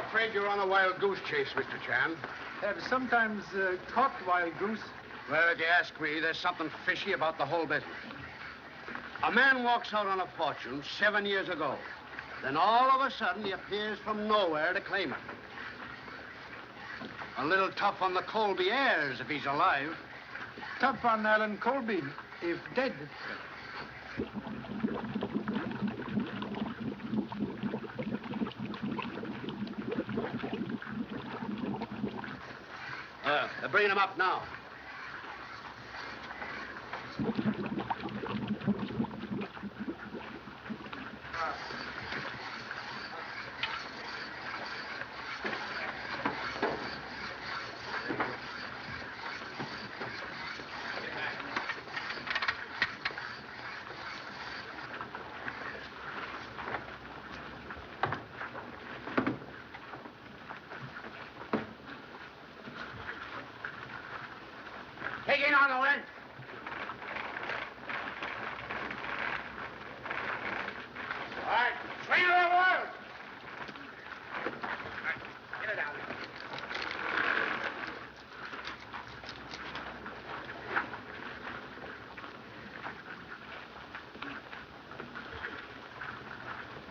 afraid you're on a wild goose chase, Mr. Chan. Have sometimes caught wild goose. Well, if you ask me, there's something fishy about the whole business. A man walks out on a fortune 7 years ago. Then all of a sudden, he appears from nowhere to claim it. A little tough on the Colby heirs if he's alive. Tough on Alan Colby, if dead. They're bringing him up now. Take it on, Oland. All right, swing it over. All right, get it down.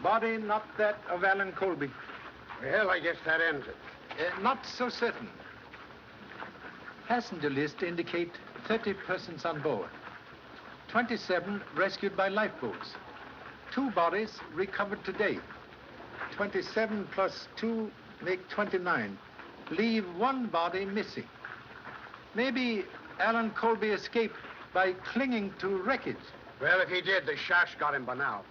Body not that of Alan Colby. Well, I guess that ends it. Not so certain. Passenger list indicate 30 persons on board. 27 rescued by lifeboats. 2 bodies recovered today. 27 plus 2 make 29. Leave 1 body missing. Maybe Alan Colby escaped by clinging to wreckage. Well, if he did, the sharks got him by now.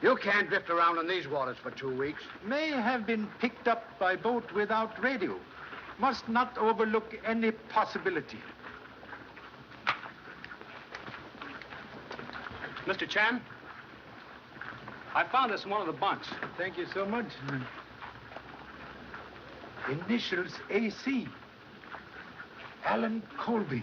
You can't drift around in these waters for 2 weeks. May have been picked up by boat without radio. Must not overlook any possibility. Mr. Chan, I found this in one of the bunks. Thank you so much. Initials AC. Alan Colby.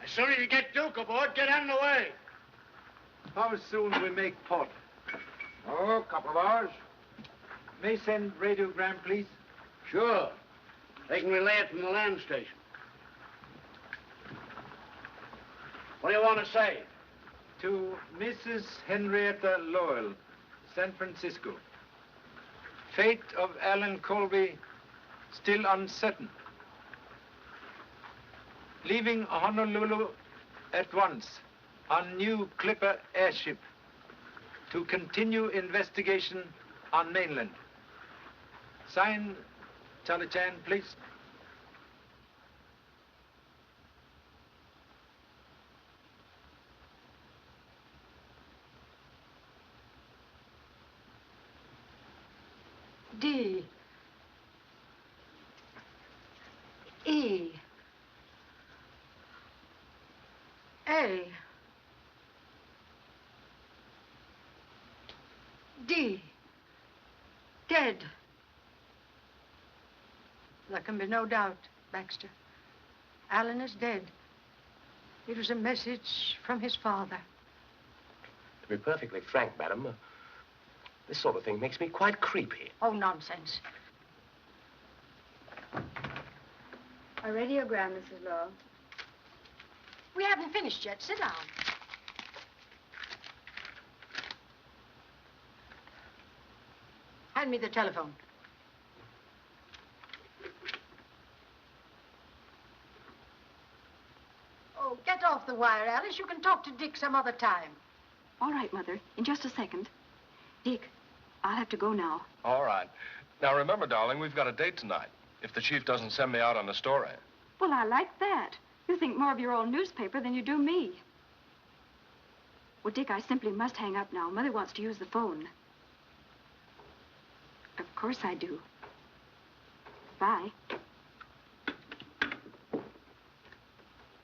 As soon as you get Duke aboard, get out of the way. How soon we make port? Oh, a couple of hours. May send radiogram, please? Sure. They can relay it from the land station. What do you want to say? To Mrs. Henrietta Lowell, San Francisco. Fate of Alan Colby still uncertain. Leaving Honolulu at once on new Clipper airship to continue investigation on mainland. Sign, Charlie Chan, please. D. E. A. D. Dead. There can be no doubt, Baxter. Alan is dead. It was a message from his father. To be perfectly frank, madam, this sort of thing makes me quite creepy. Oh, nonsense. A radiogram, Mrs. Lowell. We haven't finished yet. Sit down. Hand me the telephone. Oh, get off the wire, Alice. You can talk to Dick some other time. All right, Mother. In just a second. Dick, I'll have to go now. All right. Now, remember, darling, we've got a date tonight. If the chief doesn't send me out on the story. Well, I like that. You think more of your old newspaper than you do me. Well, Dick, I simply must hang up now. Mother wants to use the phone. Of course I do. Bye.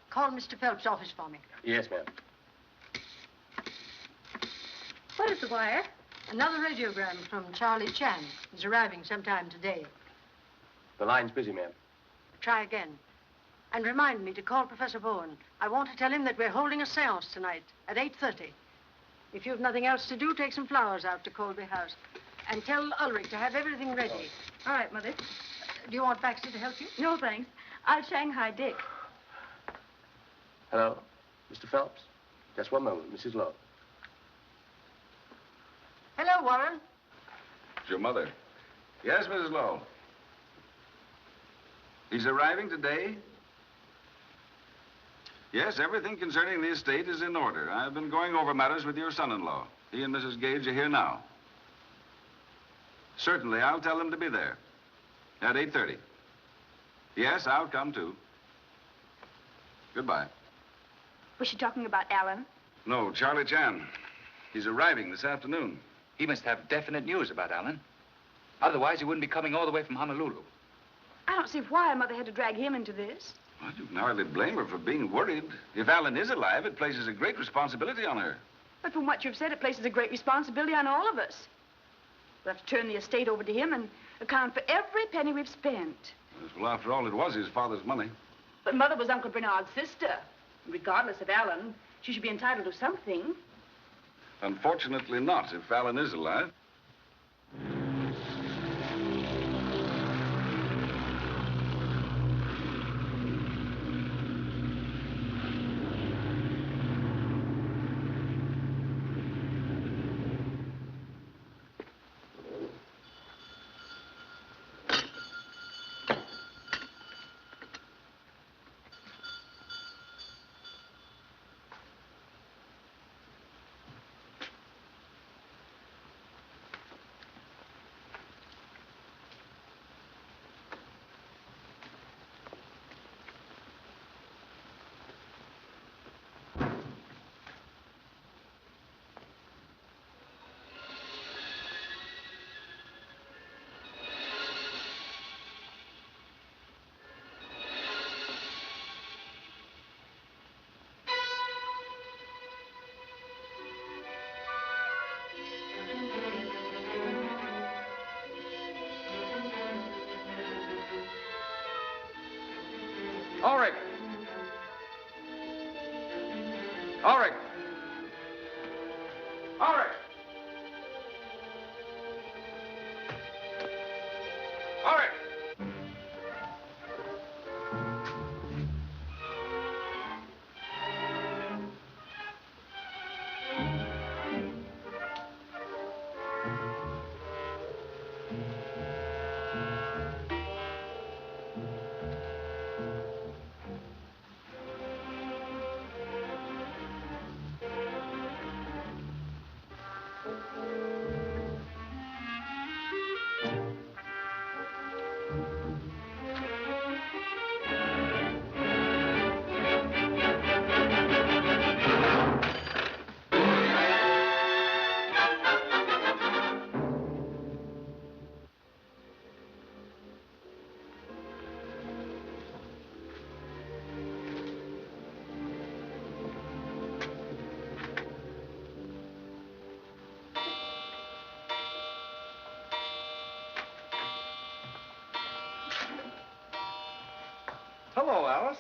Call Mr. Phelps' office for me. Yes, ma'am. What is the wire? Another radiogram from Charlie Chan. He's arriving sometime today. The line's busy, ma'am. Try again. And remind me to call Professor Bowen. I want to tell him that we're holding a seance tonight at 8:30. If you've nothing else to do, take some flowers out to Colby House. And tell Ulrich to have everything ready. All right, Mother. Do you want Baxter to help you? No, thanks. I'll Shanghai Dick. Hello, Mr. Phelps? Just one moment, Mrs. Lowe. Hello, Warren. It's your mother. Yes, Mrs. Lowe. He's arriving today? Yes, everything concerning the estate is in order. I've been going over matters with your son-in-law. He and Mrs. Gage are here now. Certainly, I'll tell them to be there at 8:30. Yes, I'll come too. Goodbye. Was she talking about Alan? No, Charlie Chan. He's arriving this afternoon. He must have definite news about Alan. Otherwise, he wouldn't be coming all the way from Honolulu. I don't see why Mother had to drag him into this. Well, you can hardly blame her for being worried. If Alan is alive, it places a great responsibility on her. But from what you've said, it places a great responsibility on all of us. We'll have to turn the estate over to him and account for every penny we've spent. Well, after all, it was his father's money. But Mother was Uncle Bernard's sister. Regardless of Alan, she should be entitled to something. Unfortunately not, if Alan is alive. Ulrich! Ulrich! Ulrich! Ulrich! Hello, Alice.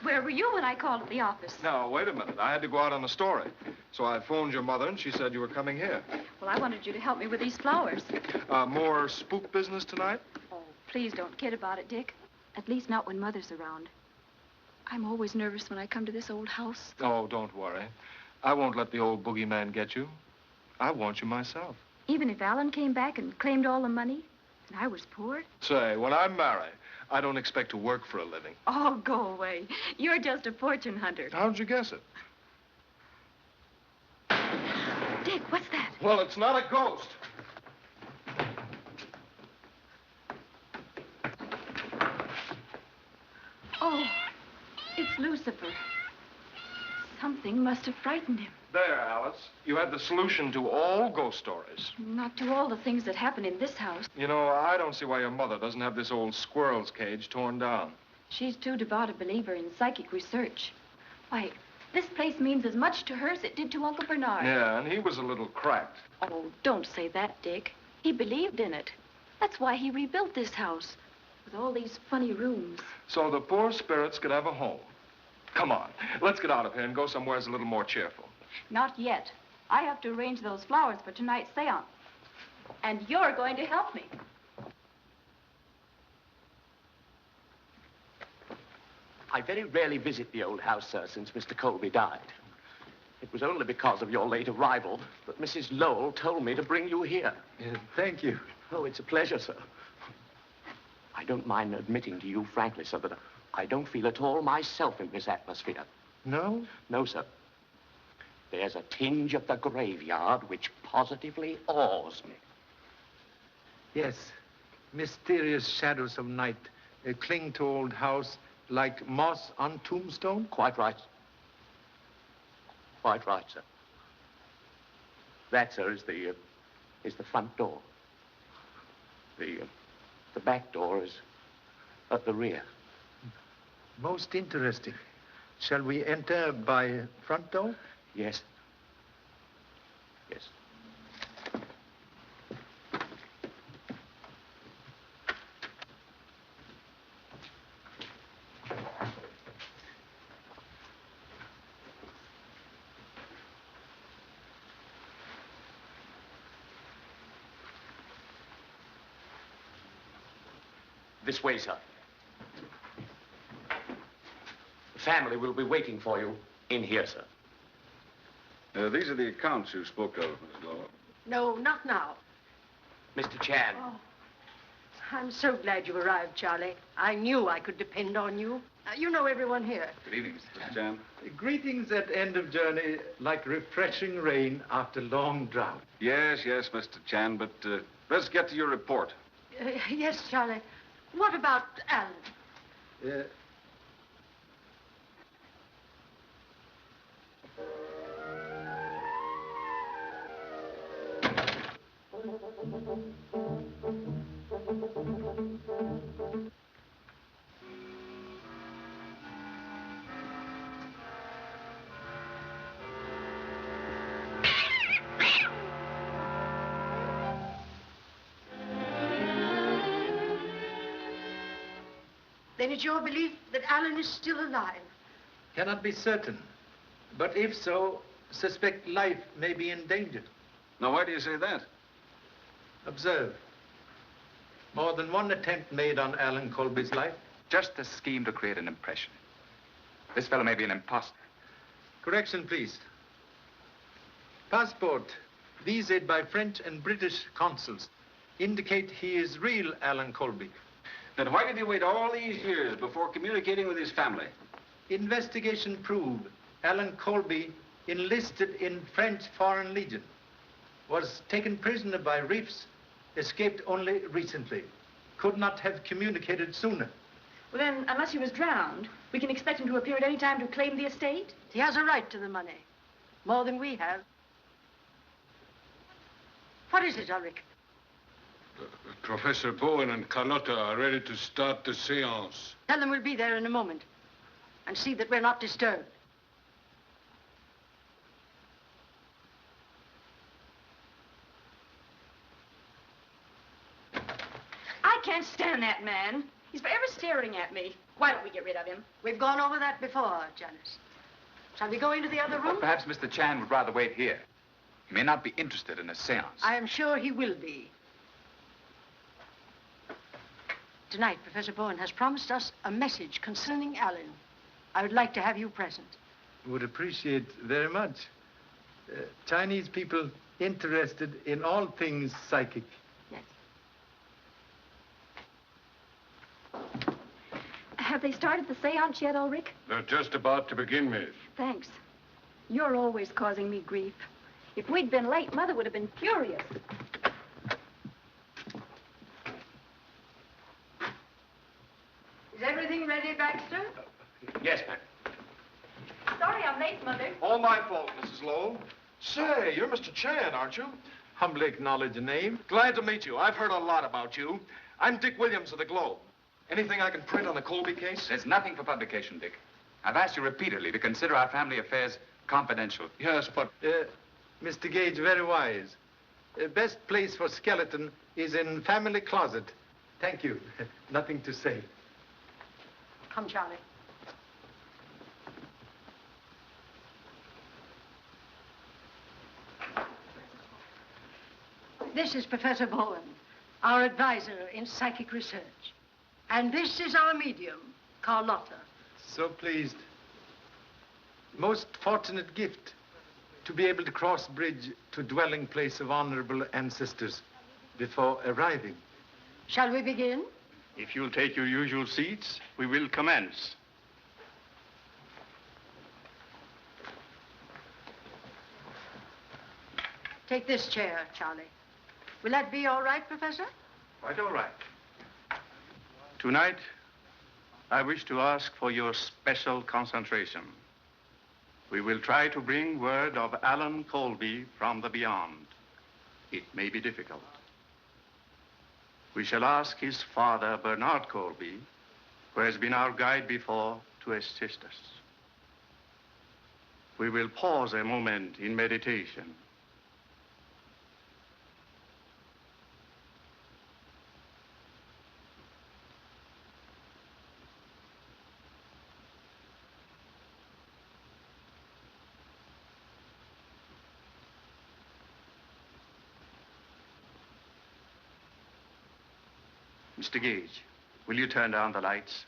Where were you when I called at the office? Now, wait a minute. I had to go out on a story. So I phoned your mother, and she said you were coming here. Well, I wanted you to help me with these flowers. More spook business tonight? Oh, please don't kid about it, Dick. At least not when Mother's around. I'm always nervous when I come to this old house. Oh, don't worry. I won't let the old boogeyman get you. I want you myself. Even if Alan came back and claimed all the money, and I was poor. Say, when I'm married, I don't expect to work for a living. Oh, go away. You're just a fortune hunter. How'd you guess it? Dick, what's that? Well, it's not a ghost. Oh, it's Lucifer. Something must have frightened him. There, Alice. You had the solution to all ghost stories. Not to all the things that happen in this house. You know, I don't see why your mother doesn't have this old squirrel's cage torn down. She's too devout a believer in psychic research. Why, this place means as much to her as it did to Uncle Bernard. Yeah, and he was a little cracked. Oh, don't say that, Dick. He believed in it. That's why he rebuilt this house, with all these funny rooms. So the poor spirits could have a home. Come on, let's get out of here and go somewhere that's a little more cheerful. Not yet. I have to arrange those flowers for tonight's seance. And you're going to help me. I very rarely visit the old house, sir, since Mr. Colby died. It was only because of your late arrival that Mrs. Lowell told me to bring you here. Thank you. Oh, it's a pleasure, sir. I don't mind admitting to you frankly, sir, that I don't feel at all myself in this atmosphere. No? No, sir. There's a tinge of the graveyard which positively awes me. Yes. Mysterious shadows of night cling to old house like moss on tombstone? Quite right. Quite right, sir. That, sir, is the front door. The back door is at the rear. Most interesting. Shall we enter by front door? Yes. Yes. This way, sir. The family will be waiting for you in here, sir. These are the accounts you spoke of, Miss Lowell. No, not now. Mr. Chan. Oh, I'm so glad you arrived, Charlie. I knew I could depend on you. You know everyone here. Good evening, Mr. Chan? Greetings at end of journey, like refreshing rain after long drought. Yes, Mr. Chan, but let's get to your report. Yes, Charlie. What about Alan? Then it's your belief that Alan is still alive? Cannot be certain. But if so, suspect life may be in danger. Now, why do you say that? Observe. More than one attempt made on Alan Colby's life. Just a scheme to create an impression. This fellow may be an imposter. Correction, please. Passport, visaed by French and British consuls, indicate he is real Alan Colby. Then why did he wait all these years before communicating with his family? Investigation proved Alan Colby enlisted in French Foreign Legion, was taken prisoner by reefs, escaped only recently. Could not have communicated sooner. Well, then, unless he was drowned, we can expect him to appear at any time to claim the estate? He has a right to the money. More than we have. What is it, Ulrich? Professor Bowen and Carlotta are ready to start the seance. Tell them we'll be there in a moment. And see that we're not disturbed. I can't stand that man. He's forever staring at me. Why don't we get rid of him? We've gone over that before, Janice. Shall we go into the other room? Perhaps Mr. Chan would rather wait here. He may not be interested in a seance. I am sure he will be. Tonight, Professor Bowen has promised us a message concerning Alan. I would like to have you present. Would appreciate very much. Chinese people interested in all things psychic. Yes. Have they started the seance yet, Ulrich? They're just about to begin, miss. Thanks. You're always causing me grief. If we'd been late, Mother would have been furious. Is everything ready, Baxter? Yes, ma'am. Sorry Sorry I'm late, Mother. All my fault, Mrs. Lowell. Say, you're Mr. Chan, aren't you? Humbly acknowledge the name. Glad to meet you. I've heard a lot about you. I'm Dick Williams of the Globe. Anything I can print on the Colby case? There's nothing for publication, Dick. I've asked you repeatedly to consider our family affairs confidential. Yes, but... Mr. Gage, very wise. Best place for skeleton is in family closet. Thank you. Nothing to say. Come, Charlie. This is Professor Bowen, our advisor in psychic research. And this is our medium, Carlotta. So pleased. Most fortunate gift to be able to cross bridge to dwelling place of honorable ancestors before arriving. Shall we begin? If you'll take your usual seats, we will commence. Take this chair, Charlie. Will that be all right, Professor? Quite all right. Tonight, I wish to ask for your special concentration. We will try to bring word of Alan Colby from the beyond. It may be difficult. We shall ask his father, Bernard Colby, who has been our guide before, to assist us. We will pause a moment in meditation. Mr. Gage, will you turn down the lights?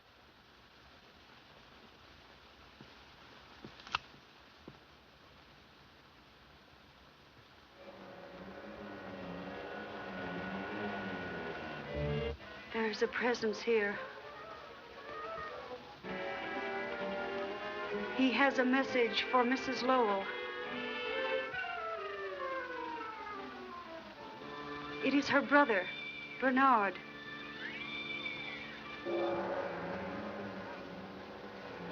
There's a presence here. He has a message for Mrs. Lowell. It is her brother, Bernard.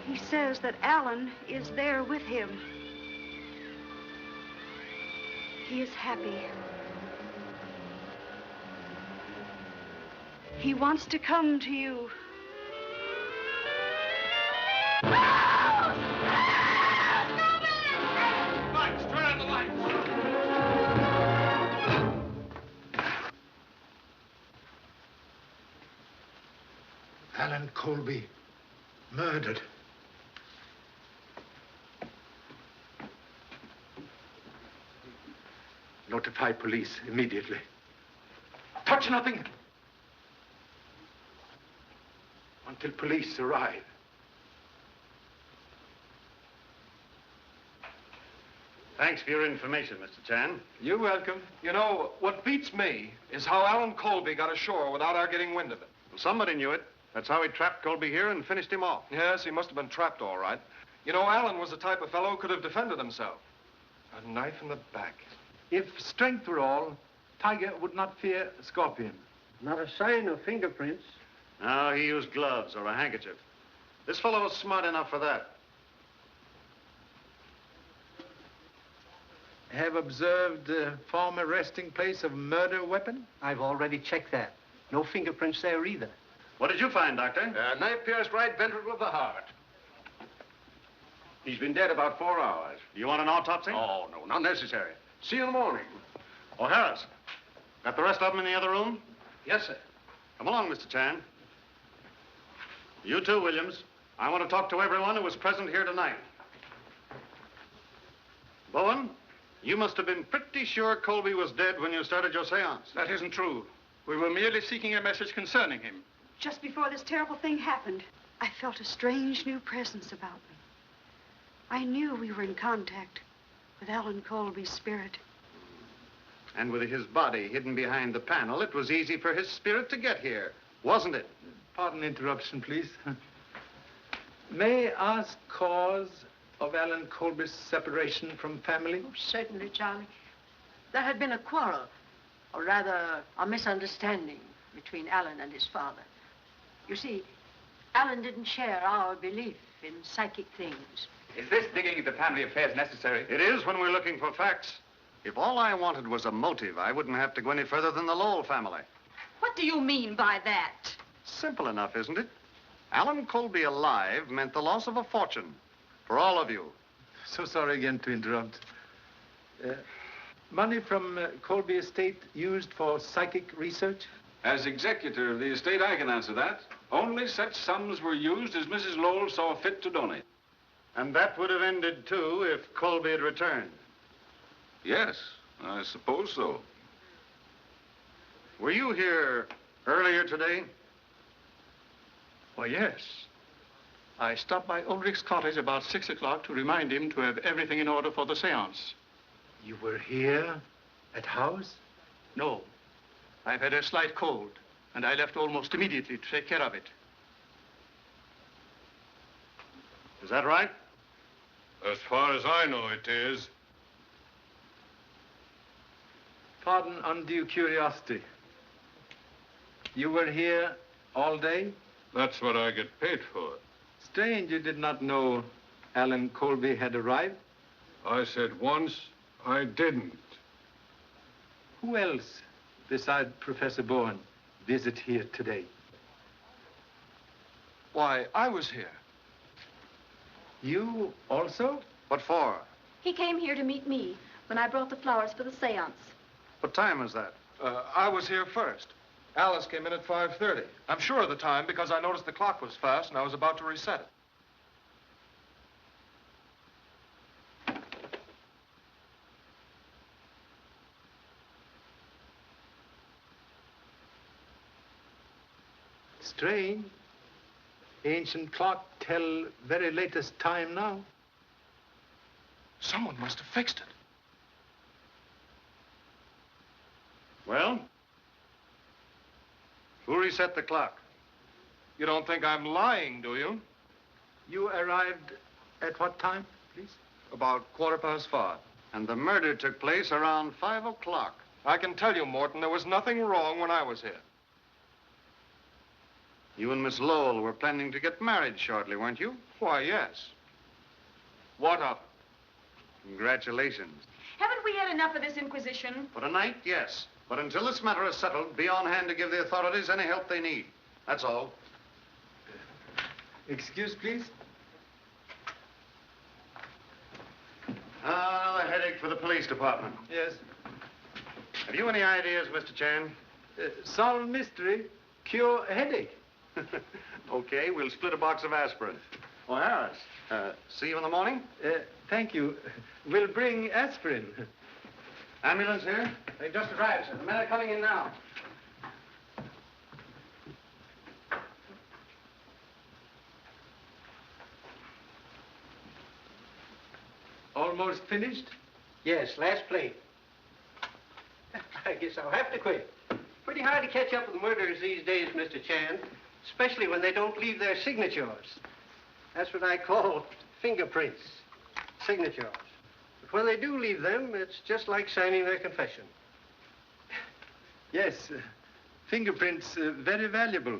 He says that Alan is there with him. He is happy. He wants to come to you. Lights, turn on the lights. Alan Colby, murdered. Notify police immediately. Touch nothing. Until police arrive. Thanks for your information, Mr. Chan. You're welcome. You know, what beats me is how Alan Colby got ashore without our getting wind of it. Well, somebody knew it. That's how he trapped Colby here and finished him off. Yes, he must have been trapped all right. You know, Alan was the type of fellow who could have defended himself. A knife in the back. If strength were all, Tiger would not fear Scorpion. Not a sign of fingerprints. No, he used gloves or a handkerchief. This fellow was smart enough for that. Have observed the former resting place of murder weapon? I've already checked that. No fingerprints there either. What did you find, Doctor? Knife pierced right ventricle of the heart. He's been dead about 4 hours. Do you want an autopsy? Oh, no, not necessary. See you in the morning. Oh, Harris, got the rest of them in the other room? Yes, sir. Come along, Mr. Chan. You too, Williams. I want to talk to everyone who was present here tonight. Bowen, you must have been pretty sure Colby was dead when you started your seance. That isn't true. We were merely seeking a message concerning him. Just before this terrible thing happened, I felt a strange new presence about me. I knew we were in contact with Alan Colby's spirit. And with his body hidden behind the panel, it was easy for his spirit to get here, wasn't it? Pardon interruption, please. May I ask cause of Alan Colby's separation from family? Oh, certainly, Charlie. There had been a quarrel, or rather, a misunderstanding between Alan and his father. You see, Alan didn't share our belief in psychic things. Is this digging into family affairs necessary? It is when we're looking for facts. If all I wanted was a motive, I wouldn't have to go any further than the Lowell family. What do you mean by that? Simple enough, isn't it? Alan Colby alive meant the loss of a fortune for all of you. So sorry again to interrupt. Money from Colby estate used for psychic research? As executor of the estate, I can answer that. Only such sums were used as Mrs. Lowell saw fit to donate. And that would have ended, too, if Colby had returned. Yes, I suppose so. Were you here earlier today? Why, yes. I stopped by Ulrich's cottage about 6 o'clock to remind him to have everything in order for the seance. You were here at house? No. I've had a slight cold, and I left almost immediately to take care of it. Is that right? As far as I know, it is. Pardon undue curiosity. You were here all day? That's what I get paid for. Strange you did not know Alan Colby had arrived. I said once I didn't. Who else, besides Professor Bowen, visit here today? Why, I was here. You also? What for? He came here to meet me when I brought the flowers for the seance. What time was that? I was here first. Alice came in at 5:30. I'm sure of the time because I noticed the clock was fast and I was about to reset it. Strange. Ancient clock tell very latest time now. Someone must have fixed it. Well? Who reset the clock? You don't think I'm lying, do you? You arrived at what time, please? About 5:15. And the murder took place around 5 o'clock. I can tell you, Morton, there was nothing wrong when I was here. You and Miss Lowell were planning to get married shortly, weren't you? Why, yes. What of it? Congratulations. Haven't we had enough of this inquisition? For tonight, yes. But until this matter is settled, be on hand to give the authorities any help they need. That's all. Excuse, please. Another headache for the police department. Yes. Have you any ideas, Mr. Chan? Solve mystery, cure headache. Okay, we'll split a box of aspirin. Oh, Harris, see you in the morning? Thank you. We'll bring aspirin. Ambulance here? They just arrived, sir. The men are coming in now. Almost finished? Yes, last plate. I guess I'll have to quit. Pretty hard to catch up with murderers these days, Mr. Chan, especially when they don't leave their signatures. That's what I call fingerprints, signatures. But when they do leave them, it's just like signing their confession. Yes, fingerprints very valuable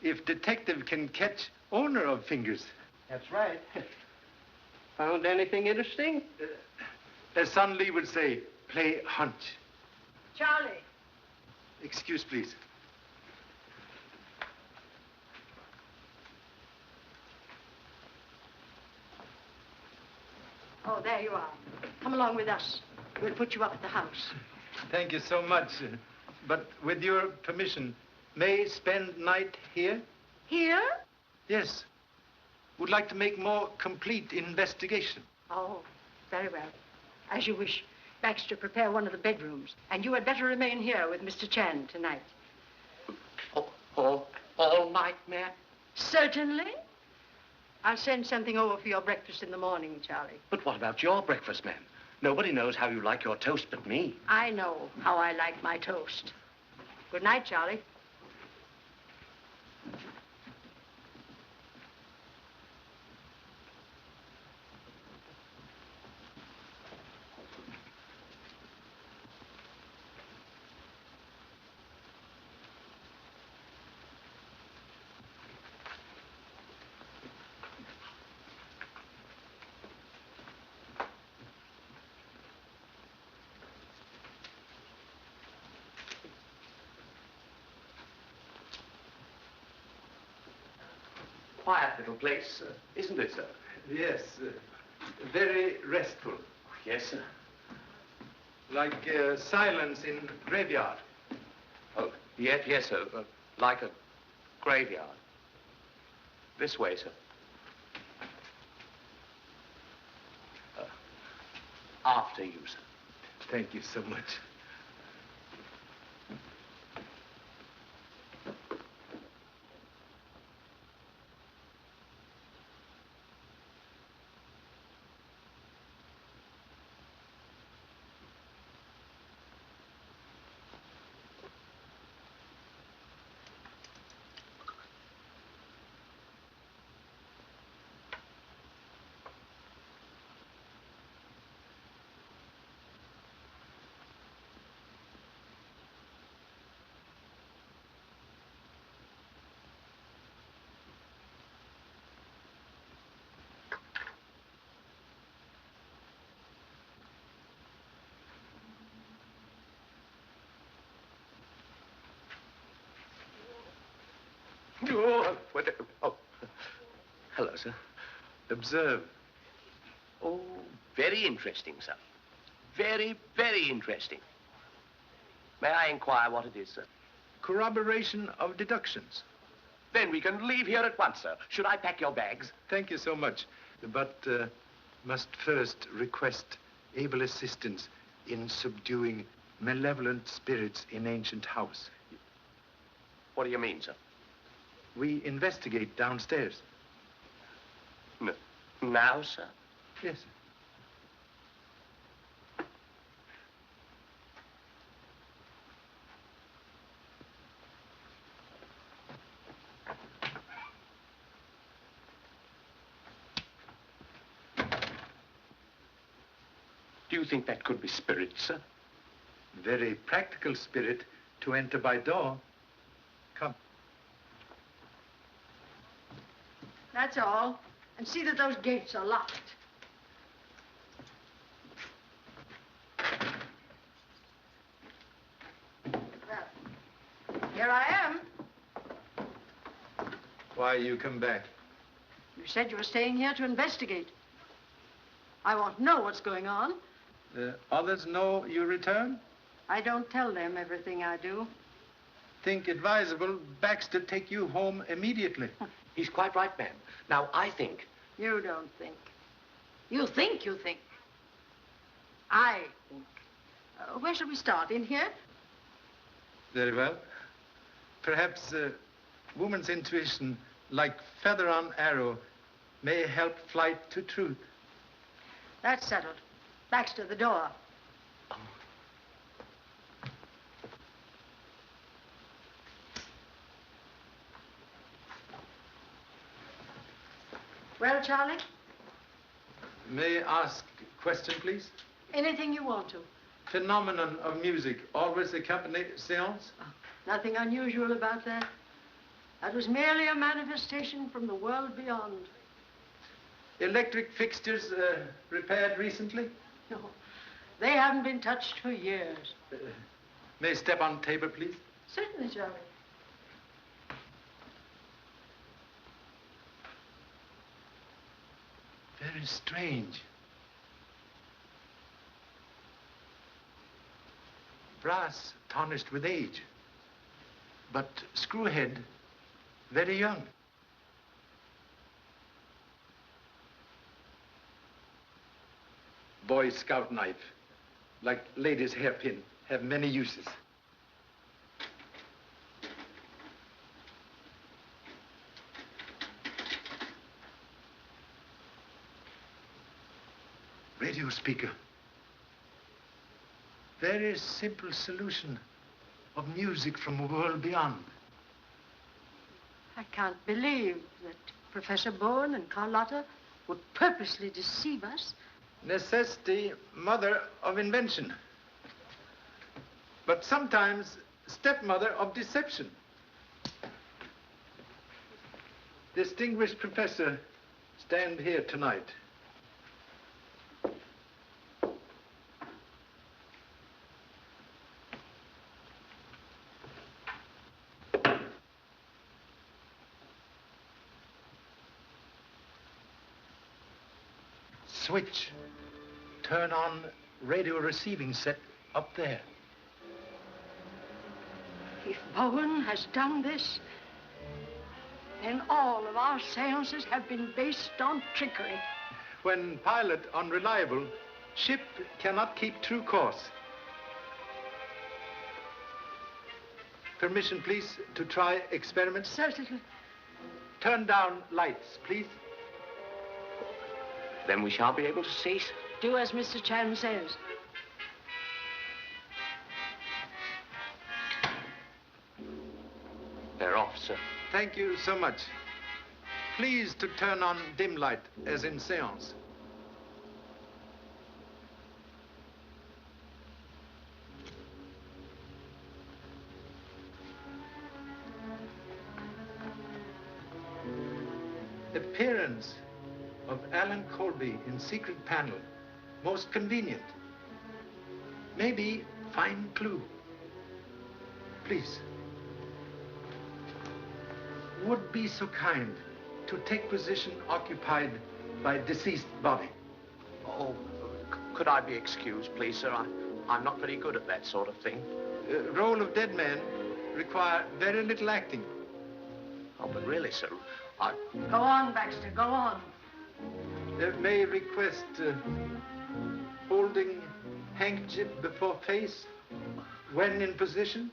if detective can catch owner of fingers. That's right. Found anything interesting? As Son Lee would say, play hunch. Charlie. Excuse, please. Oh, there you are. Come along with us. We'll put you up at the house. Thank you so much. But with your permission, may spend night here? Here? Yes. Would like to make more complete investigation. Oh, very well. As you wish. Baxter, prepare one of the bedrooms. And you had better remain here with Mr. Chan tonight. All night, ma'am? Certainly. I'll send something over for your breakfast in the morning, Charlie. But what about your breakfast, ma'am? Nobody knows how you like your toast but me. I know how I like my toast. Good night, Charlie. quiet little place, isn't it, sir? Yes, very restful. Yes, sir. Like silence in graveyard. Oh, yes, sir. Like a graveyard. This way, sir. After you, sir. Thank you so much. Oh, hello, sir. Observe. Oh, very interesting, sir. Very, very interesting. May I inquire what it is, sir? Corroboration of deductions. Then we can leave here at once, sir. Should I pack your bags? Thank you so much. But must first request able assistance in subduing malevolent spirits in ancient house. What do you mean, sir? We investigate downstairs. Now, sir? Yes, sir. Do you think that could be spirit, sir? Very practical spirit to enter by door. Come. That's all. And see that those gates are locked. Well, here I am. Why you come back? You said you were staying here to investigate. I want to know what's going on. Others know you return? I don't tell them everything I do. Think advisable Baxter take you home immediately. He's quite right, ma'am. Now, I think... You don't think. You think you think. I think. Where shall we start? In here? Very well. Perhaps woman's intuition, like feather on arrow, may help flight to truth. That's settled. Baxter, the door. Well, Charlie? May I ask a question, please? Anything you want to. Phenomenon of music always accompany seance? Oh, nothing unusual about that. That was merely a manifestation from the world beyond. Electric fixtures repaired recently? No, they haven't been touched for years. May I step on table, please? Certainly, Charlie. Very strange. Brass tarnished with age, but screwhead very young. Boy Scout knife, like ladies' hairpin, have many uses. Radio speaker. Very simple solution of music from a world beyond. I can't believe that Professor Bowen and Carlotta would purposely deceive us. Necessity, mother of invention. But sometimes stepmother of deception. Distinguished professor, stand here tonight. switch. Turn on radio receiving set up there. If Bowen has done this, then all of our seances have been based on trickery. When pilot unreliable, ship cannot keep true course. Permission, please, to try experiments? Certainly. Turn down lights, please. Then we shan't be able to see. Do as Mr. Chan says. They're off, sir. Thank you so much. Please to turn on dim light, as in seance. Appearance of Alan Colby in secret panel. Most convenient. Maybe fine clue. Please. Would be so kind to take position occupied by deceased body. Oh, could I be excused, please, sir? I'm not very good at that sort of thing. Role of dead man require very little acting. Oh, but really, sir, Go on, Baxter, go on. May request holding handkerchief before face when in position.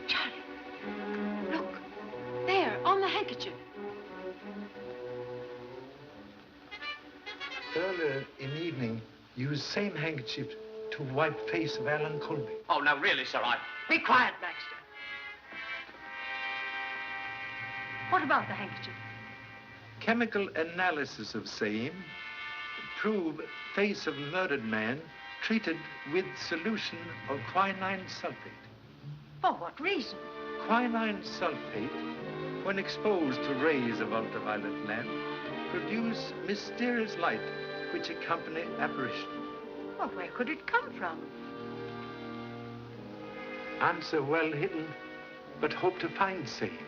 Charlie, look, there, on the handkerchief. Earlier in evening, used same handkerchief to wipe face of Alan Colby. Oh, now, really, sir, Be quiet, Baxter. What about the handkerchief? Chemical analysis of same prove face of murdered man treated with solution of quinine sulfate. For what reason? Quinine sulfate, when exposed to rays of ultraviolet lamp, produce mysterious light which accompany apparition. Well, where could it come from? Answer well hidden, but hope to find same.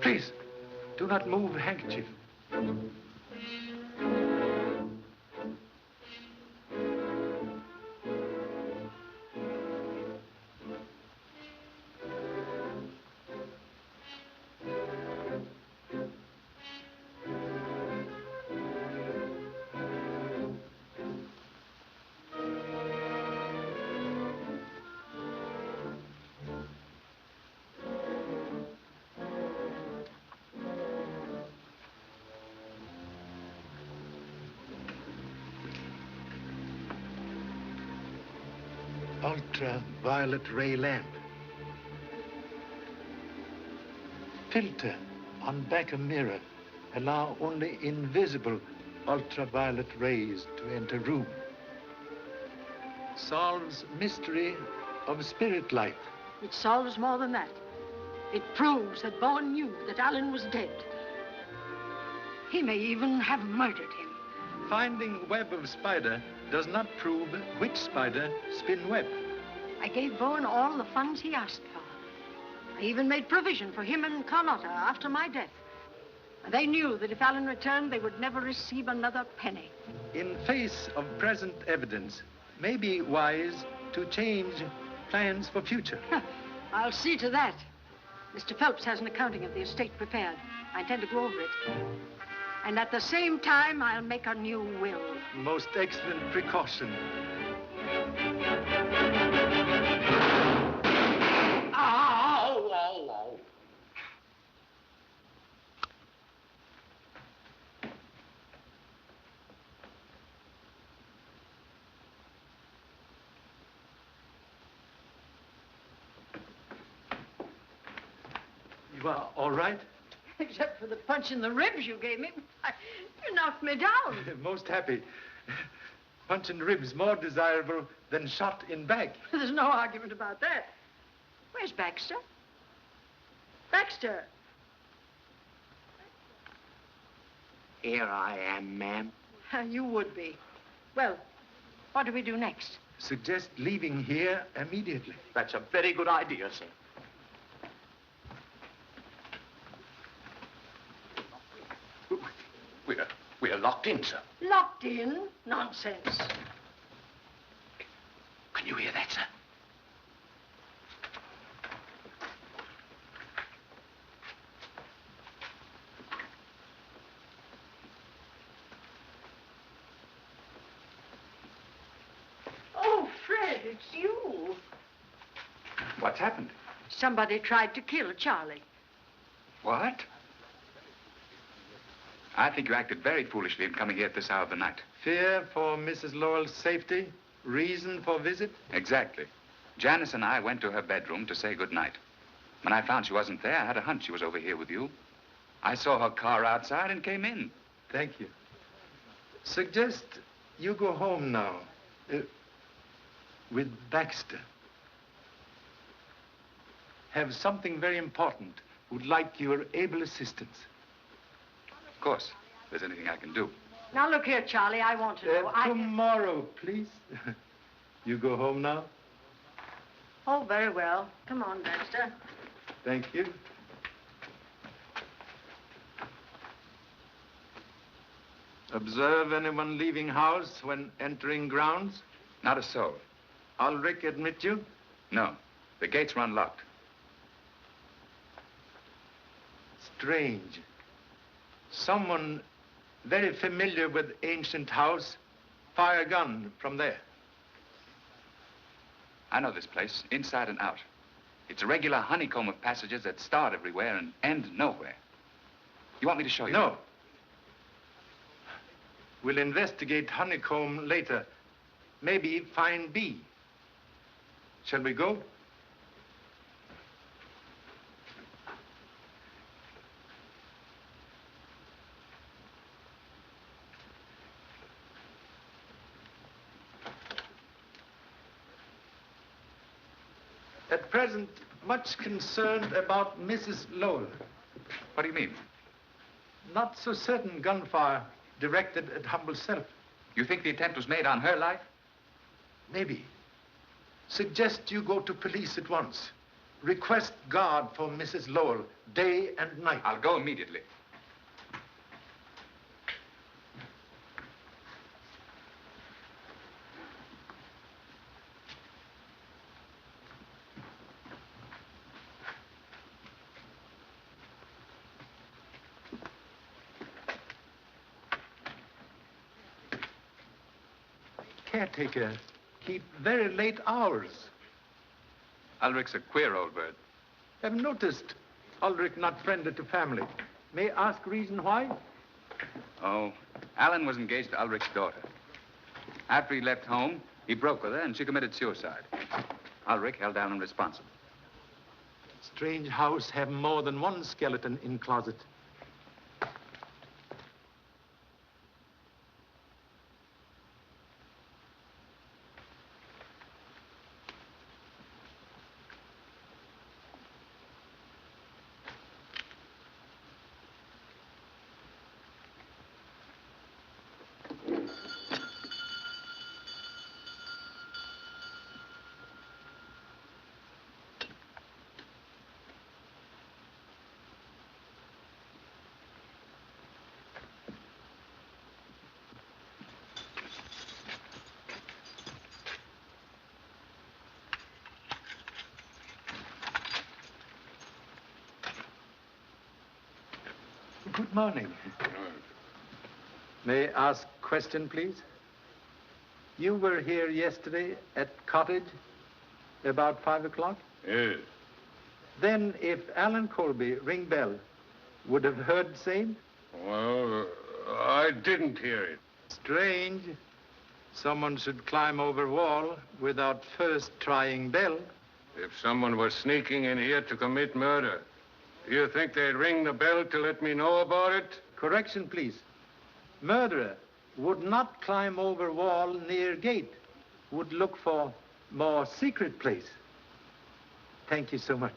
Please, do not move handkerchief. Ultraviolet ray lamp. Filter on back of mirror allow only invisible ultraviolet rays to enter room. Solves mystery of spirit life. It solves more than that. It proves that Bowen knew that Alan was dead. He may even have murdered him. Finding web of spider does not prove which spider spin web. I gave Bowen all the funds he asked for. I even made provision for him and Carlotta after my death. And they knew that if Alan returned, they would never receive another penny. In face of present evidence, may be wise to change plans for future. I'll see to that. Mr. Phelps has an accounting of the estate prepared. I intend to go over it. And at the same time, I'll make a new will. Most excellent precaution. Ow, ow, ow. You are all right? Except for the punch in the ribs you gave me. You knocked me down. Most happy. Punch in ribs more desirable than shot in back. There's no argument about that. Where's Baxter? Baxter! Here I am, ma'am. You would be. Well, what do we do next? Suggest leaving here immediately. That's a very good idea, sir. We're locked in, sir. Locked in? Nonsense. Can you hear that, sir? Oh, Fred, it's you. What's happened? Somebody tried to kill Charlie. What? I think you acted very foolishly in coming here at this hour of the night. Fear for Mrs. Lowell's safety? Reason for visit? Exactly. Janice and I went to her bedroom to say goodnight. When I found she wasn't there, I had a hunch she was over here with you. I saw her car outside and came in. Thank you. Suggest you go home now. With Baxter. Have something very important. Would like your able assistance. Of course, if there's anything I can do. Now, look here, Charlie, I want to know. Tomorrow, please. You go home now? Oh, very well. Come on, Baxter. Thank you. Observe anyone leaving house when entering grounds? Not a soul. Ulrich admit you? No. The gates were unlocked. Strange. Someone very familiar with ancient house fire a gun from there. I know this place, inside and out. It's a regular honeycomb of passages that start everywhere and end nowhere. You want me to show you? No. We'll investigate honeycomb later. Maybe find B. Shall we go? At present, much concerned about Mrs. Lowell. What do you mean? Not so certain gunfire directed at humble self. You think the attempt was made on her life? Maybe. Suggest you go to police at once. Request guard for Mrs. Lowell, day and night. I'll go immediately. Caretaker, keep very late hours. Ulrich's a queer old bird. I've noticed Ulrich not friendly to family. May I ask reason why? Oh, Alan was engaged to Ulrich's daughter. After he left home, he broke with her and she committed suicide. Ulrich held Alan responsible. Strange house have more than one skeleton in closet. Good morning. May I ask question, please? You were here yesterday at cottage about 5 o'clock? Yes. Then if Alan Colby ring bell, would have heard same? Well, I didn't hear it. Strange. Someone should climb over wall without first trying bell. If someone was sneaking in here to commit murder, do you think they'd ring the bell to let me know about it? Correction, please. Murderer would not climb over wall near gate. Would look for more secret place. Thank you so much.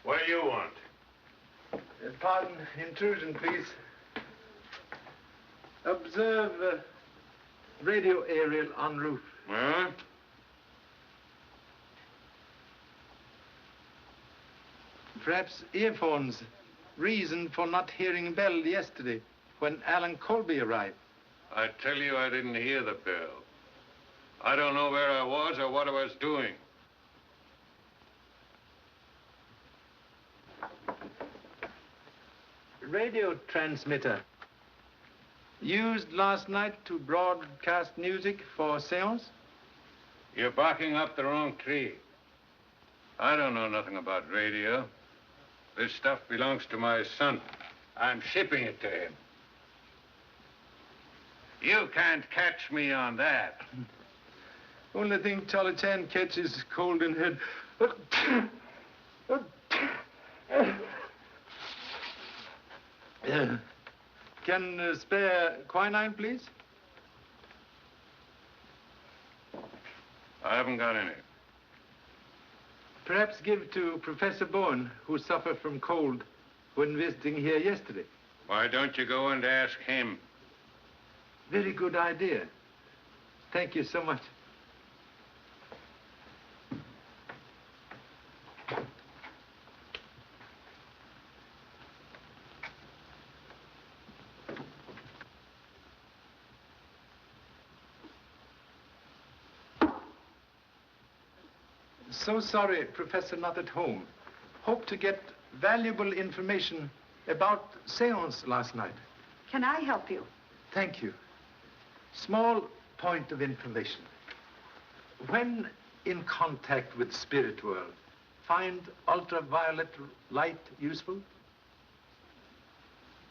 What do you want? Pardon, intrusion, please. Observe radio aerial en roof. Huh? Perhaps earphones. Reason for not hearing bell yesterday when Alan Colby arrived. I tell you, I didn't hear the bell. I don't know where I was or what I was doing. Radio transmitter. Used last night to broadcast music for seance? You're barking up the wrong tree. I don't know nothing about radio. This stuff belongs to my son. I'm shipping it to him. You can't catch me on that. Only thing Charlie Chan catches cold in head. Can spare quinine, please? I haven't got any. Perhaps give to Professor Bowen, who suffered from cold when visiting here yesterday. Why don't you go and ask him? Very good idea. Thank you so much. So sorry, Professor not at home. Hope to get valuable information about seance last night. Can I help you? Thank you. Small point of information. When in contact with spirit world, find ultraviolet light useful?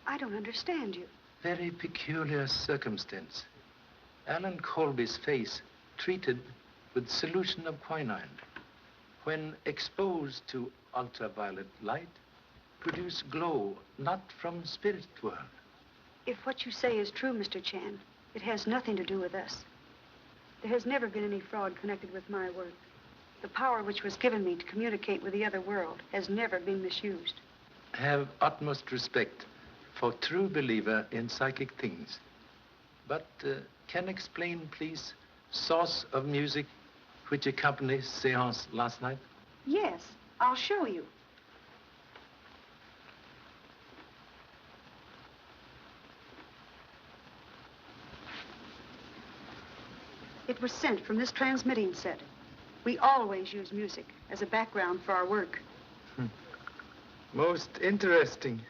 I don't understand you. Very peculiar circumstance. Alan Colby's face treated with solution of quinine. When exposed to ultraviolet light, produce glow not from spirit world. If what you say is true, Mr. Chan, it has nothing to do with us. There has never been any fraud connected with my work. The power which was given me to communicate with the other world has never been misused. Have utmost respect for true believer in psychic things. But can explain, please, source of music which accompanies seance last night? Yes, I'll show you. It was sent from this transmitting set. We always use music as a background for our work. Most interesting.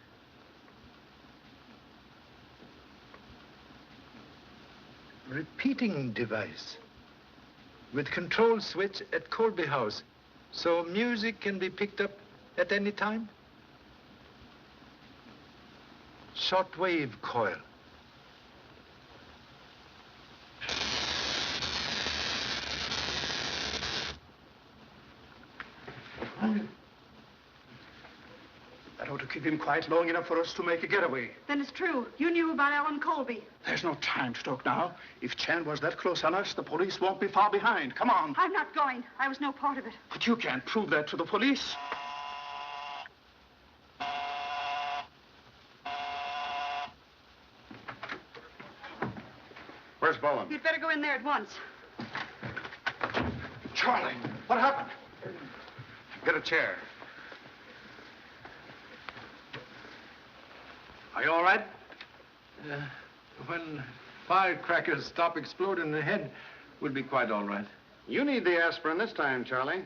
Repeating device with control switch at Colby House, so music can be picked up at any time. Shortwave coil. That ought to keep him quiet long enough for us to make a getaway. Then it's true. You knew about Alan Colby. There's no time to talk now. If Chan was that close on us, the police won't be far behind. Come on. I'm not going. I was no part of it. But you can't prove that to the police. Where's Bowen? You'd better go in there at once. Charlie, what happened? Get a chair. Are you all right? When firecrackers stop exploding in the head, we'll be quite all right. You need the aspirin this time, Charlie.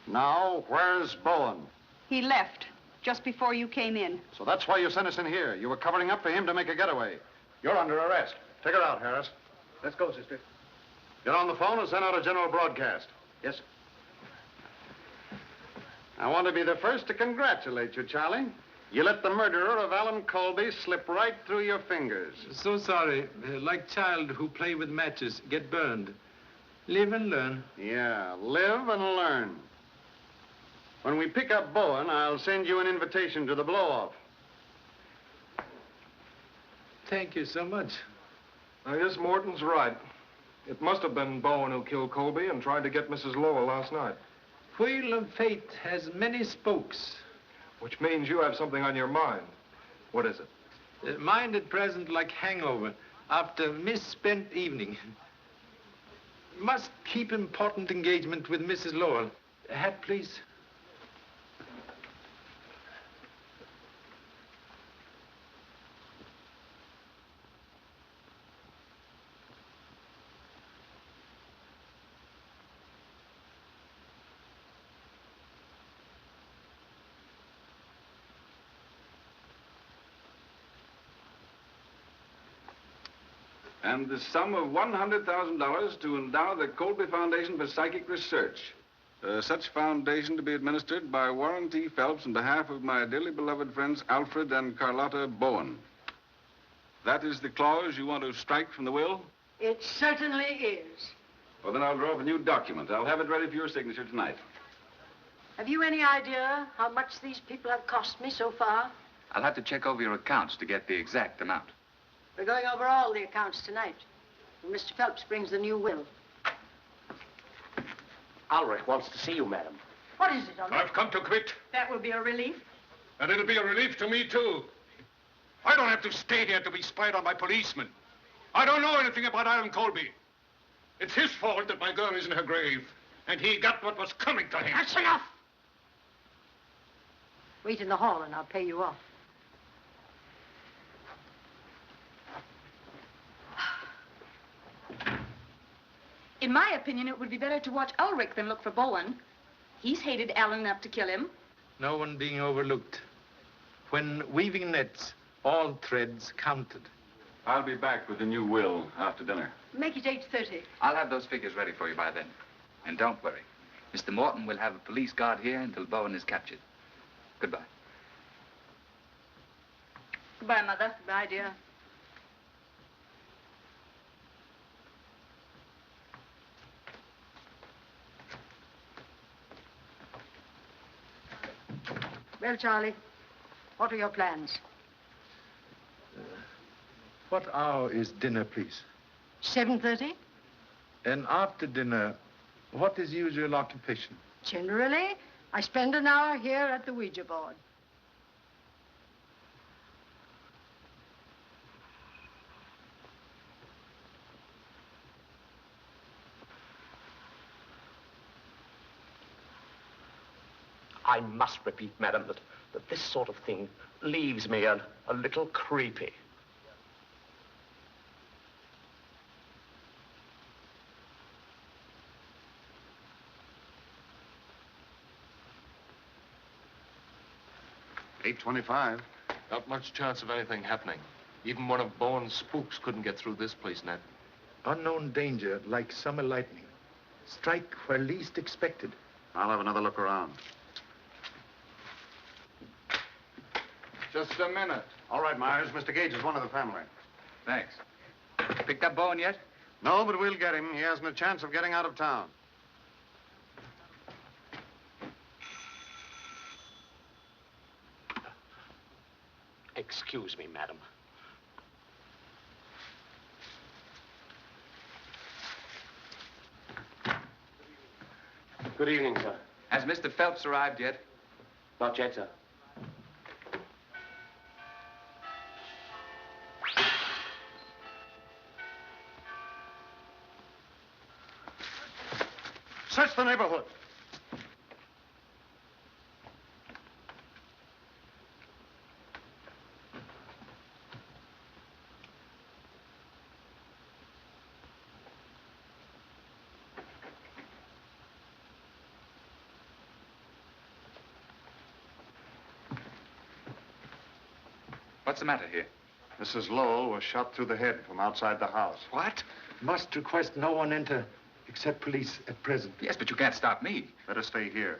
Now, where's Bowen? He left just before you came in. So that's why you sent us in here. You were covering up for him to make a getaway. You're under arrest. Take her out, Harris. Let's go, sister. Get on the phone and send out a general broadcast. Yes, sir. I want to be the first to congratulate you, Charlie. You let the murderer of Alan Colby slip right through your fingers. So sorry. Like child who play with matches, get burned. Live and learn. Yeah, live and learn. When we pick up Bowen, I'll send you an invitation to the blow-off. Thank you so much. I guess Morton's right. It must have been Bowen who killed Colby and tried to get Mrs. Lowell last night. wheel of fate has many spokes. Which means you have something on your mind. What is it? Mind at present like hangover after misspent evening. Must keep important engagement with Mrs. Lowell. A hat, please. And the sum of $100,000 to endow the Colby Foundation for Psychic Research. Such foundation to be administered by Warren T. Phelps on behalf of my dearly beloved friends Alfred and Carlotta Bowen. That is the clause you want to strike from the will? It certainly is. Well, then I'll draw up a new document. I'll have it ready for your signature tonight. Have you any idea how much these people have cost me so far? I'll have to check over your accounts to get the exact amount. We're going over all the accounts tonight. And Mr. Phelps brings the new will. Ulrich wants to see you, madam. What is it, Ulrich? I've come to quit, That will be a relief. and it'll be a relief to me, too. I don't have to stay here to be spied on by policemen. I don't know anything about Alan Colby. It's his fault that my girl is in her grave, and he got what was coming to him. That's enough! Wait in the hall and I'll pay you off. In my opinion, it would be better to watch Ulrich than look for Bowen. He's hated Alan enough to kill him. No one being overlooked. When weaving nets, all threads counted. I'll be back with the new will after dinner. Make it 8:30. I'll have those figures ready for you by then. And don't worry. Mr. Morton will have a police guard here until Bowen is captured. Goodbye. Goodbye, Mother. Bye, dear. Well, Charlie, what are your plans? What hour is dinner, please? 7:30? And after dinner, what is usual occupation? Generally, I spend an hour here at the Ouija board. I must repeat, madam, that this sort of thing leaves me a little creepy. $8.25. Not much chance of anything happening. Even one of Bowen's spooks couldn't get through this place, Ned. Unknown danger, like summer lightning. Strike where least expected. I'll have another look around. Just a minute. All right, Myers. Mr. Gage is one of the family. Thanks. Picked up Bowen yet? No, but we'll get him. He hasn't a chance of getting out of town. Excuse me, madam. Good evening, sir. Has Mr. Phelps arrived yet? Not yet, sir. Search the neighborhood. What's the matter here? Mrs. Lowell was shot through the head from outside the house. What? Must request no one enter except police at present. Yes, but you can't stop me. Better stay here.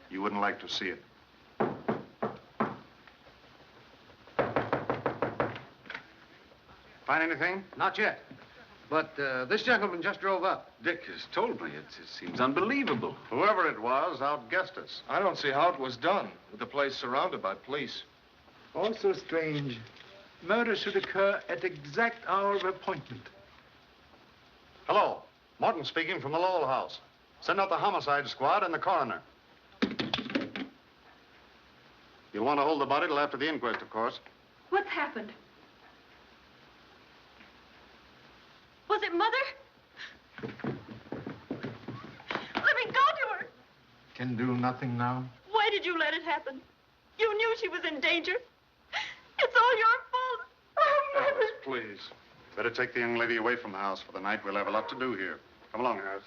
You wouldn't like to see it. Find anything? Not yet. But this gentleman just drove up. Dick has told me. It seems unbelievable. Whoever it was outguessed us. I don't see how it was done, with the place surrounded by police. Also strange. Murder should occur at exact hour of appointment. Hello. Morton speaking from the Lowell house. Send out the homicide squad and the coroner. You'll want to hold the body till after the inquest, of course. What's happened? Was it Mother? Let me go to her. Can do nothing now. Why did you let it happen? You knew she was in danger. It's all your fault. Oh, Mother. Alice, please. Better take the young lady away from the house for the night. We'll have a lot to do here. Come along, Harris.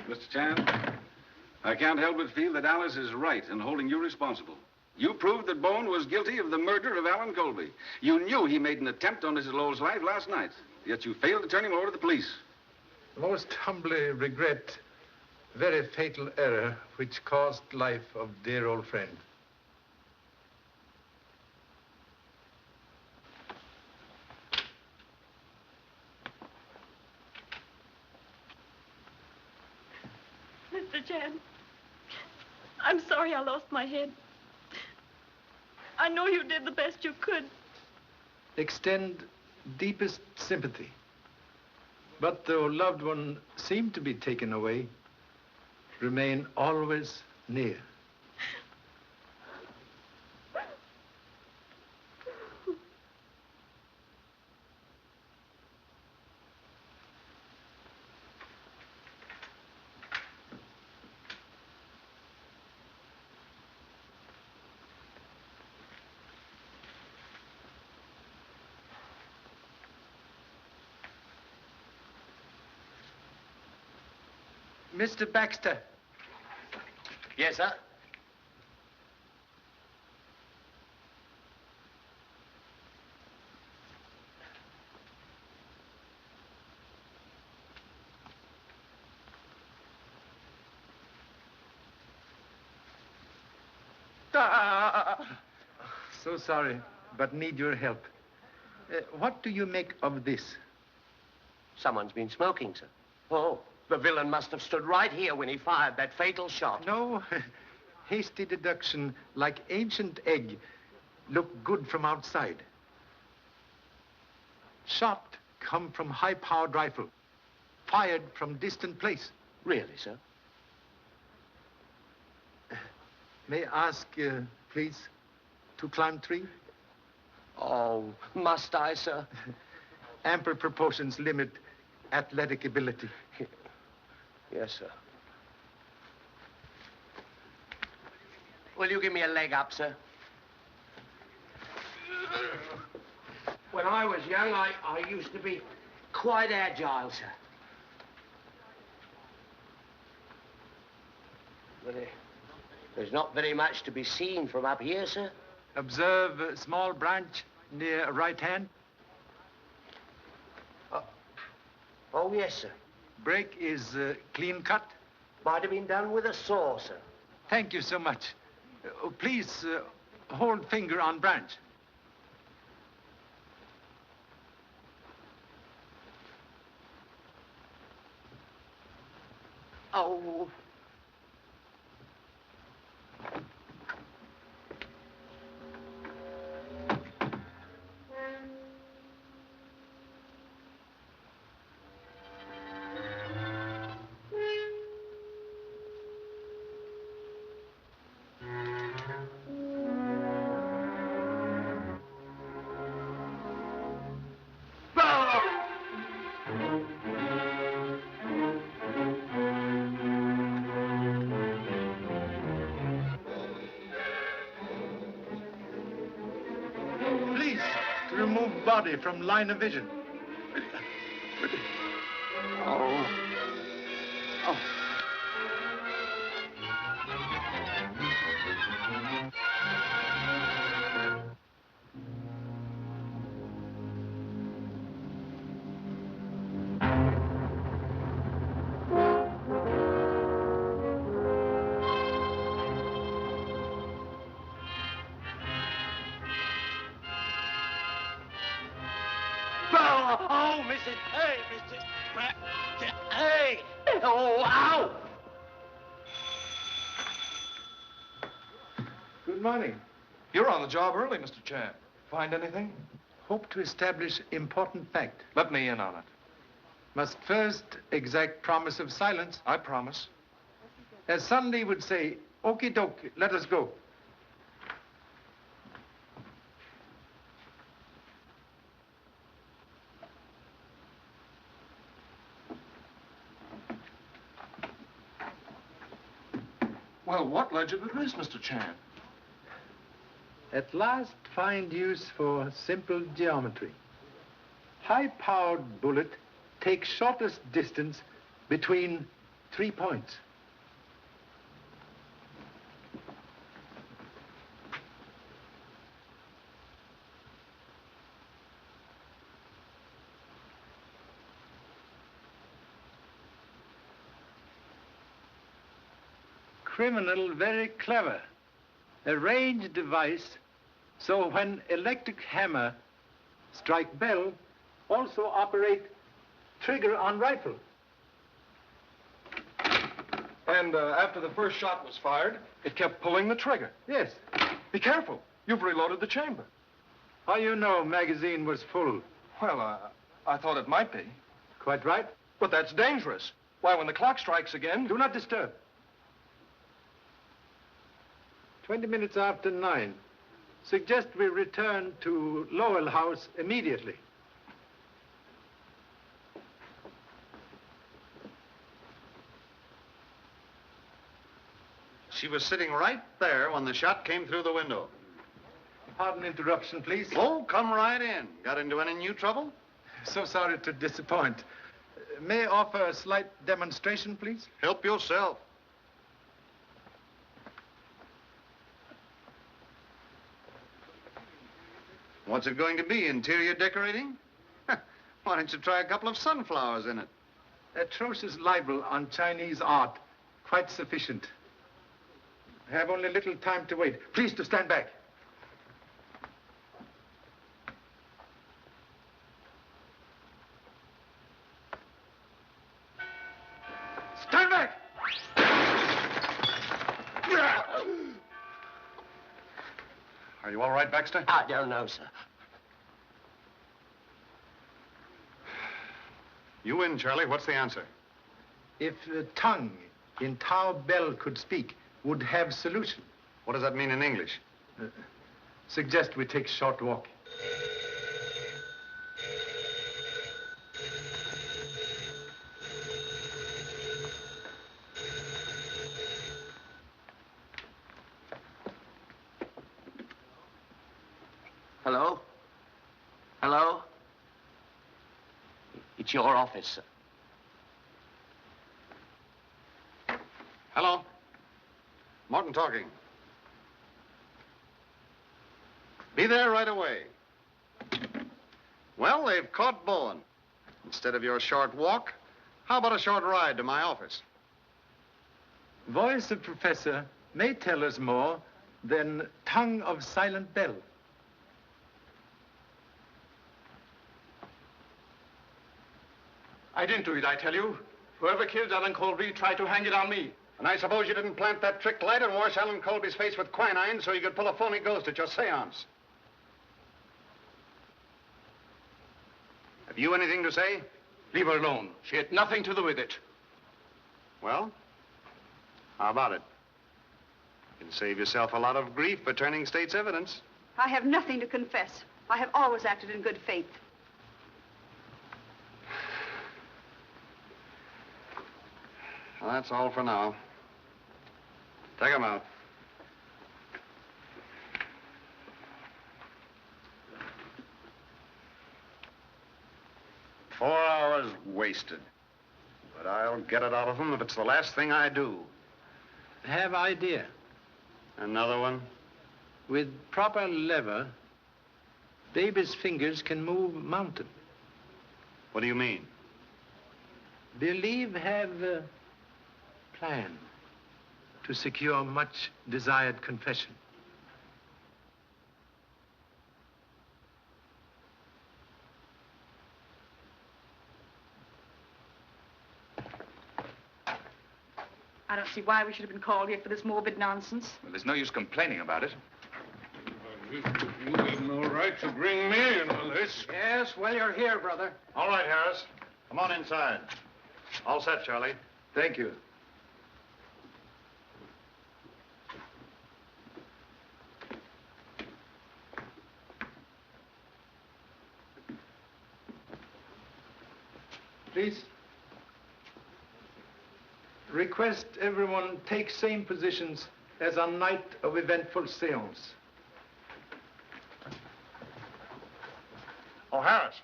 Mr. Chan, I can't help but feel that Alice is right in holding you responsible. You proved that Bowen was guilty of the murder of Alan Colby. You knew he made an attempt on Mrs. Lowell's life last night, yet you failed to turn him over to the police. Most humbly regret very fatal error which cost life of dear old friend. Mr. Chan, I'm sorry I lost my head. I know you did the best you could. Extend deepest sympathy. But though loved one seemed to be taken away, remain always near. Mr. Baxter. Yes, sir? So sorry, but need your help. What do you make of this? Someone's been smoking, sir. Oh, the villain must have stood right here when he fired that fatal shot. No. Hasty deduction, like ancient egg, look good from outside. Shot come from high-powered rifle, fired from distant place. Really, sir? May I ask, please, to climb tree? Oh, must I, sir? Ample proportions limit athletic ability. Yes, sir. Will you give me a leg up, sir? When I was young, I used to be quite agile, sir. But there's not very much to be seen from up here, sir. Observe a small branch near right hand. Oh, yes, sir. Break is clean cut. Might have been done with a saw, sir. Thank you so much. Please hold finger on branch. Oh. Please, to remove body from line of vision. Oh. Oh. Oh, Mrs. Hey, Mrs. Hey! Oh, ow! Good morning. You're on the job early, Mr. Chan. Find anything? Hope to establish important fact. Let me in on it. Must first exact promise of silence. I promise. As Sunday would say, Okie dokie, let us go. Well, what led you to this, Mr. Chan? At last, find use for simple geometry. High-powered bullet takes shortest distance between 3 points. Criminal, very clever. A range device, so when electric hammer strike bell, also operate trigger on rifle. And after the first shot was fired, it kept pulling the trigger. Yes. Be careful. You've reloaded the chamber. How you know magazine was full? Well, I thought it might be. Quite right. But that's dangerous. Why, when the clock strikes again... Do not disturb. 20 minutes after 9. Suggest we return to Lowell House immediately. She was sitting right there when the shot came through the window. Pardon interruption, please. Oh, come right in. Got into any new trouble? So sorry to disappoint. May I offer a slight demonstration, please? Help yourself. What's it going to be, interior decorating? Why don't you try a couple of sunflowers in it? Atrocious libel on Chinese art. Quite sufficient. I have only little time to wait. Please to stand back. Stand back! Are you all right, Baxter? I don't know, sir. You win, Charlie. What's the answer? If tongue in Tao Bell could speak, would have solution. What does that mean in English? Suggest we take a short walk. Hello? Hello? It's your office, sir. Hello? Morton talking. Be there right away. Well, they've caught Bowen. Instead of your short walk, how about a short ride to my office? Voice of professor may tell us more than tongue of silent bell. I didn't do it, I tell you. Whoever killed Alan Colby tried to hang it on me. And I suppose you didn't plant that trick light and wash Alan Colby's face with quinine so you could pull a phony ghost at your seance. Have you anything to say? Leave her alone. She had nothing to do with it. Well, how about it? You can save yourself a lot of grief by turning state's evidence. I have nothing to confess. I have always acted in good faith. Well, that's all for now. Take 'em out. "4 hours wasted. But I'll get it out of them if it's the last thing I do. Have idea. Another one? With proper lever, baby's fingers can move mountain. What do you mean? Believe have a plan to secure much desired confession. I don't see why we should have been called here for this morbid nonsense. Well, there's no use complaining about it. You have no right to bring me in on this. Yes, well, you're here, brother. All right, Harris. Come on inside. All set, Charlie. Thank you. please. Request everyone take same positions as on night of eventful seance. Oh, Harris,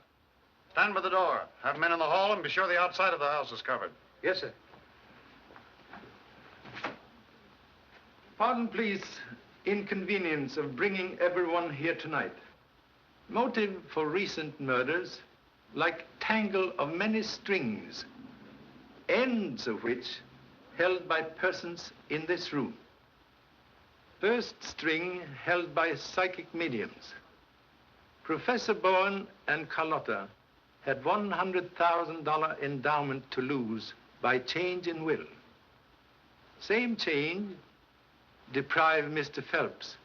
stand by the door. Have men in the hall and be sure the outside of the house is covered. Yes, sir. Pardon, please, inconvenience of bringing everyone here tonight. Motive for recent murders, like tangle of many strings, ends of which held by persons in this room. First string held by psychic mediums. Professor Bowen and Carlotta had $100,000 endowment to lose by change in will. Same change deprived Mr. Phelps,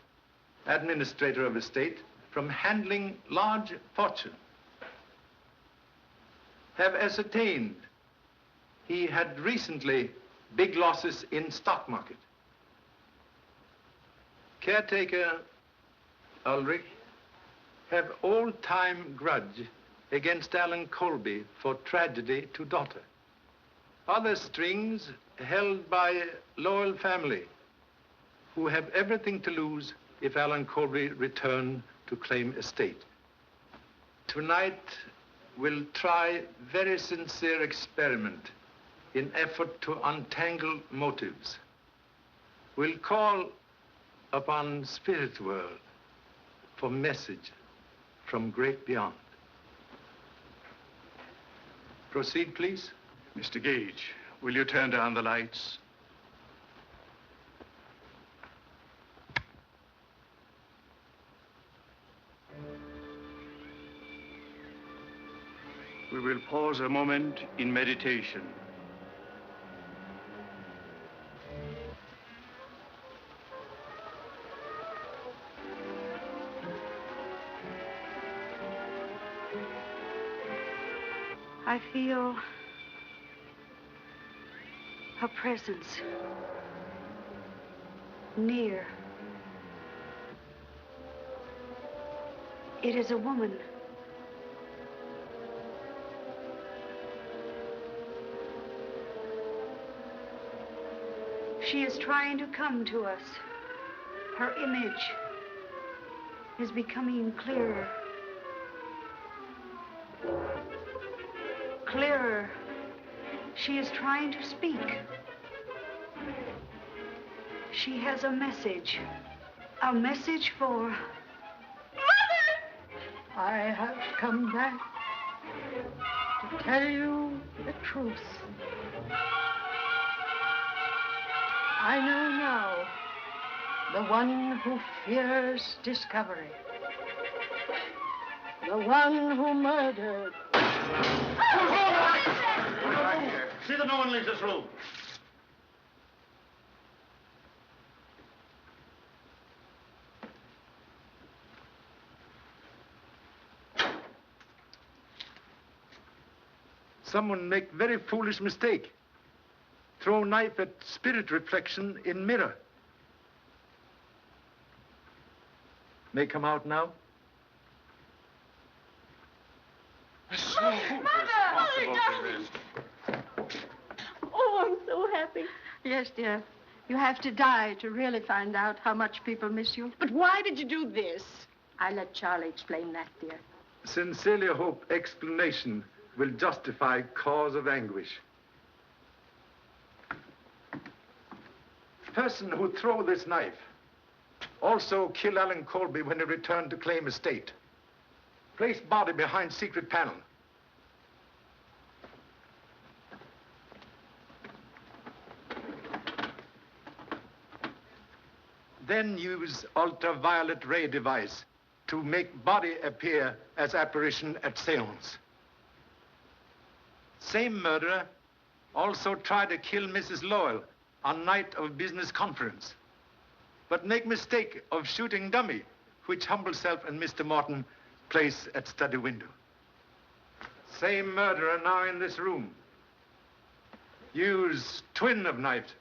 administrator of estate, from handling large fortune. Have ascertained he had recently big losses in stock market. Caretaker Ulrich have all-time grudge against Alan Colby for tragedy to daughter. Other strings held by loyal family who have everything to lose if Alan Colby return to claim estate. Tonight, we'll try very sincere experiment in effort to untangle motives. We'll call upon spirit world for message from great beyond. Proceed, please. Mr. Gage, will you turn down the lights? We will pause a moment in meditation. I feel a presence near. It is a woman. She is trying to come to us. Her image is becoming clearer. Clearer. She is trying to speak. She has a message. A message for... Mother! I have come back to tell you the truth. I know now the one who fears discovery. The one who murdered. See that no one leaves this room. Someone make very foolish mistake. Throw knife at spirit reflection in mirror. May come out now? Mother, darling! Oh, I'm so happy. Yes, dear. You have to die to really find out how much people miss you. But why did you do this? I let Charlie explain that, dear. Sincerely hope explanation will justify cause of anguish. Person who throw this knife also kill Alan Colby when he returned to claim estate. Place body behind secret panel. Then use ultraviolet ray device to make body appear as apparition at seance. Same murderer also tried to kill Mrs. Lowell on night of business conference, but make mistake of shooting dummy, which humble self and Mr. Morton place at study window. Same murderer now in this room. Use twin of knife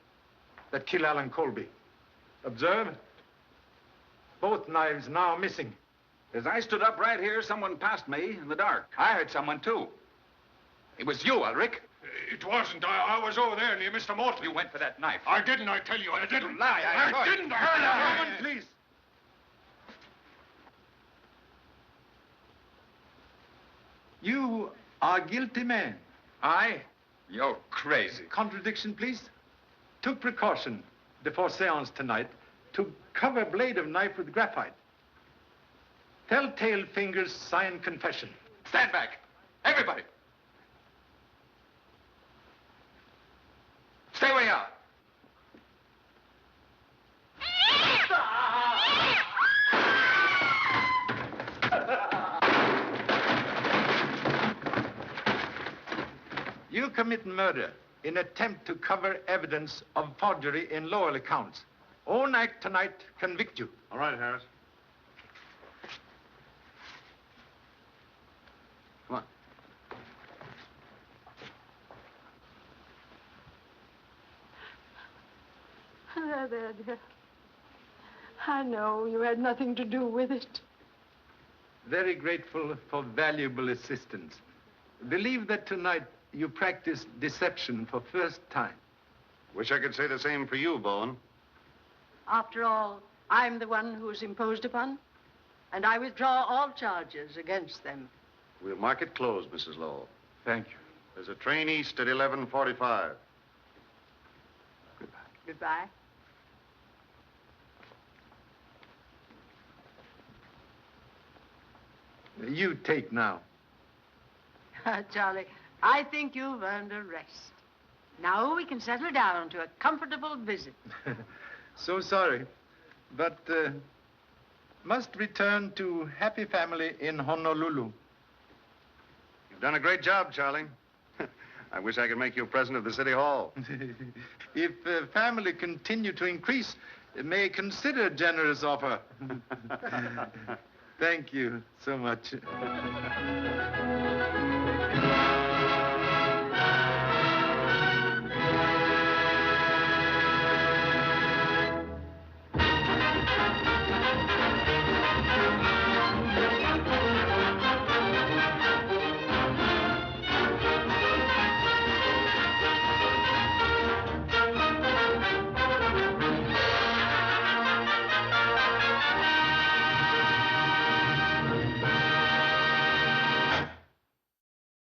that kill Alan Colby. Observe, both knives now missing. As I stood up right here, someone passed me in the dark. I heard someone, too. It was you, Ulrich. It wasn't. I was over there near Mr. Morton. You went for that knife. I didn't, I tell you. I didn't. You lie. I saw it. didn't. Woman, please. You are guilty man. I? You're crazy. Contradiction, please. Took precaution before seance tonight to cover blade of knife with graphite. Telltale fingers sign confession. Stand back. Everybody. Stay where you are. You commit murder in attempt to cover evidence of forgery in Lowell accounts. Own act tonight convict you. All right, Harris. Come on. There, dear. I know you had nothing to do with it. Very grateful for valuable assistance. Believe that tonight you practiced deception for first time. Wish I could say the same for you, Bowen. After all, I'm the one who's imposed upon, and I withdraw all charges against them. We'll mark it closed, Mrs. Lowell. Thank you. There's a train east at 11:45. Goodbye. You take now. Charlie, I think you've earned a rest. Now we can settle down to a comfortable visit. So sorry, but must return to happy family in Honolulu. You've done a great job, Charlie. I wish I could make you president of the City Hall. If family continue to increase, may consider a generous offer. Thank you so much.